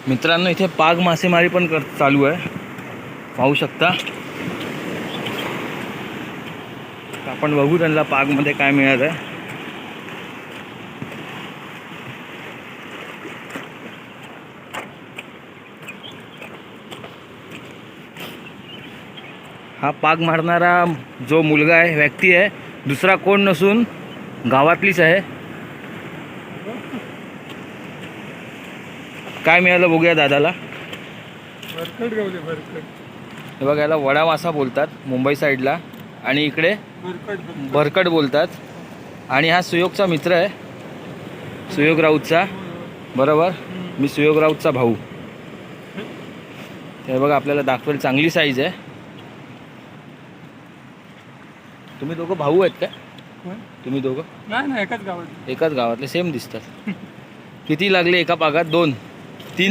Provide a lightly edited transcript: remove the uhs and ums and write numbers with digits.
मित्रांनो इथे पाग मासेमारी पण चालू आहे, पाहू शकता. आपण बघू त्यांना पागमध्ये काय मिळत आहे. हा पाग मारणारा जो मुलगा आहे, व्यक्ती आहे, दुसरा कोण नसून गावातलीच आहे. काय मिळालं बघूया दादाला. भरकट गावले भरकट. हे बघा, याला वडा मासा बोलतात मुंबई साईडला, आणि इकडे भरकट बोलतात. आणि हा सुयोगचा मित्र आहे, सुयोग राऊतचा. बरोबर, मी सुयोग राऊतचा भाऊ. हे बघा आपल्याला दाखवेल, चांगली साईज आहे. तुम्ही दोघं भाऊ आहेत का? तुम्ही दोघं? नाही, एकाच गावात. एकाच गावातले, सेम दिसतात. किती लागले एका पागात? 2.